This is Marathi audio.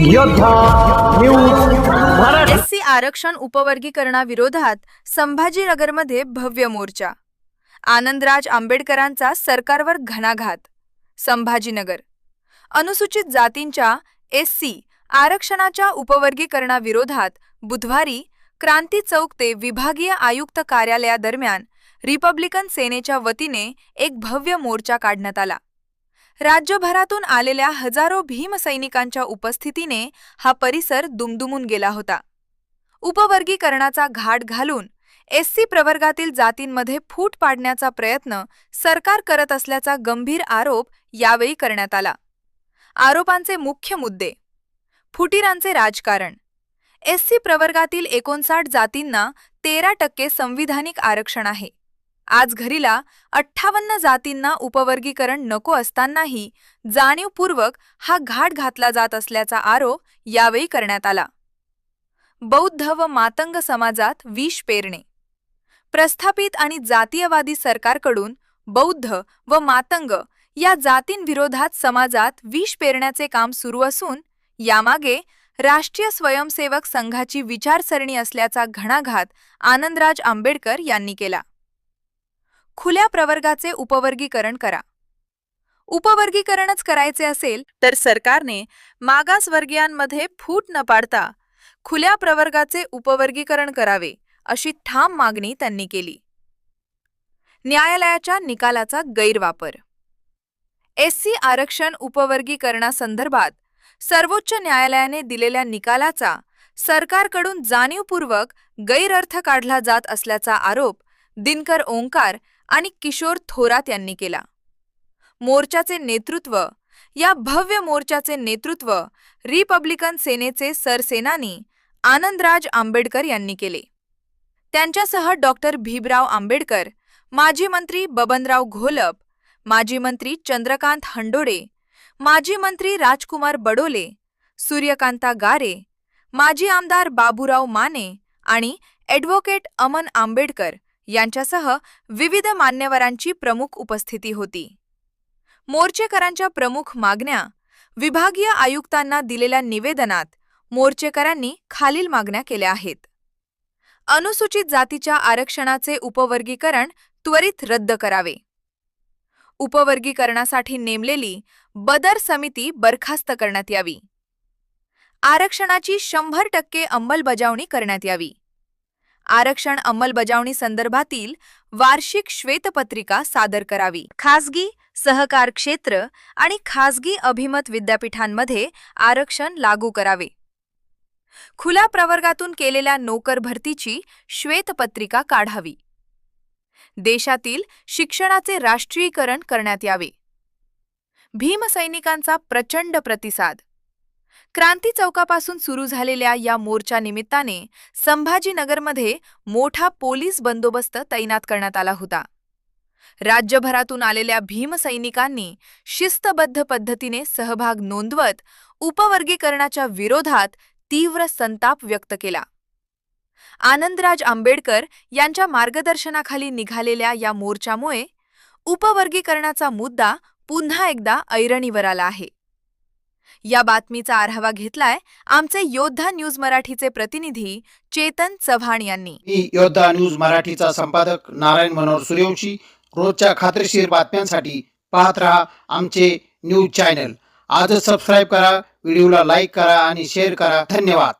योद्धा न्यूज मराठी। एससी आरक्षण उपवर्गीकरणाविरोधात संभाजीनगरमध्ये भव्य मोर्चा। आनंदराज आंबेडकरांचा सरकारवर घणाघात। संभाजीनगर अनुसूचित जातींच्या एससी आरक्षणाच्या उपवर्गीकरणाविरोधात बुधवारी क्रांती चौक ते विभागीय आयुक्त कार्यालयादरम्यान रिपब्लिकन सेनेच्या वतीने एक भव्य मोर्चा काढण्यात आला। राज्यभरातून आलेल्या हजारो भीमसैनिकांच्या उपस्थितीने हा परिसर दुमदुमून गेला होता। उपवर्गीकरणाचा घाट घालून एससी प्रवर्गातील जातींमध्ये फूट पाडण्याचा प्रयत्न सरकार करत असल्याचा गंभीर आरोप यावेळी करण्यात आला। आरोपांचे मुख्य मुद्दे: फुटीरांचे राजकारण। एससी प्रवर्गातील 59 जातींना 13% संविधानिक आरक्षण आहे। आज घरीला 58 जातींना उपवर्गीकरण नको असतानाही जाणीवपूर्वक हा घाट घातला जात असल्याचा आरोप यावेळी करण्यात आला। बौद्ध व मातंग समाजात विष पेरणे। प्रस्थापित आणि जातीयवादी सरकारकडून बौद्ध व मातंग या जातींविरोधात समाजात विष पेरण्याचे काम सुरू असून यामागे राष्ट्रीय स्वयंसेवक संघाची विचारसरणी असल्याचा घणाघात आनंदराज आंबेडकर यांनी केला। खुल्या प्रवर्गाचे उपवर्गीकरण करा। उपवर्गीकरणच करायचे असेल तर सरकारने मागासवर्गीयांमध्ये फूट न पाडता खुल्या प्रवर्गाचे उपवर्गीकरण करावे, अशी ठाम मागणी त्यांनी केली। न्यायालयाच्या निकालाचा गैरवापर। एससी आरक्षण उपवर्गीकरणासंदर्भात सर्वोच्च न्यायालयाने दिलेल्या निकालाचा सरकारकडून जाणीवपूर्वक गैरअर्थ काढला जात असल्याचा आरोप दिनकर ओंकार आणि किशोर थोरात यांनी केला। मोर्चाचे नेतृत्व या भव्य मोर्चाचे नेतृत्व रिपब्लिकन सेनेचे सरसेनानी आनंदराज आंबेडकर यांनी केले। त्यांच्यासह डॉक्टर भीमराव आंबेडकर, माजी मंत्री बबनराव घोलप, माजी मंत्री चंद्रकांत हंडोडे, माजी मंत्री राजकुमार बडोले, सूर्यकांता गारे, माजी आमदार बाबूराव माने आणि ॲडव्होकेट अमन आंबेडकर यांच्यासह विविध मान्यवरांची प्रमुख उपस्थिती होती। मोर्चेकरांच्या प्रमुख मागण्या: विभागीय आयुक्तांना दिलेल्या निवेदनात मोर्चेकरांनी खालील मागण्या केल्या आहेत. अनुसूचित जातीच्या आरक्षणाचे उपवर्गीकरण त्वरित रद्द करावे. उपवर्गीकरणासाठी नेमलेली बदर समिती बरखास्त करण्यात यावी. आरक्षणाची 100% अंमलबजावणी करण्यात यावी. आरक्षण अंमलबजावणी संदर्भातील वार्षिक श्वेतपत्रिका सादर करावी. खासगी, सहकार क्षेत्र आणि खासगी अभिमत विद्यापीठांमध्ये आरक्षण लागू करावे. खुल्या प्रवर्गातून केलेल्या नोकर भरतीची श्वेतपत्रिका काढावी. देशातील शिक्षणाचे राष्ट्रीयीकरण करण्यात यावे. भीमसैनिकांचा प्रचंड प्रतिसाद. क्रांती चौकापासून सुरू झालेल्या या मोर्चा निमित्ताने संभाजीनगरमध्ये मोठा पोलीस बंदोबस्त तैनात करण्यात आला होता. राज्यभरातून आलेल्या भीमसैनिकांनी शिस्तबद्ध पद्धतीने सहभाग नोंदवत उपवर्गीकरणाच्या विरोधात तीव्र संताप व्यक्त केला. आनंदराज आंबेडकर यांच्या मार्गदर्शनाखाली निघालेल्या या मोर्चामुळे उपवर्गीकरणाचा मुद्दा पुन्हा एकदा ऐरणीवर आला आहे. या बातमीचा आढावा घेतलाय आमचे योद्धा न्यूज मराठीचे प्रतिनिधी चेतन चव्हाण यांनी. मी योद्धा न्यूज मराठीचा संपादक नारायण मनोहर सूर्यवंशी. रोजच्या खात्रीशीर बातम्यांसाठी पाहत रहा आमचे न्यूज चॅनल. आजच सबस्क्राईब करा, व्हिडिओला लाईक करा आणि शेअर करा. धन्यवाद.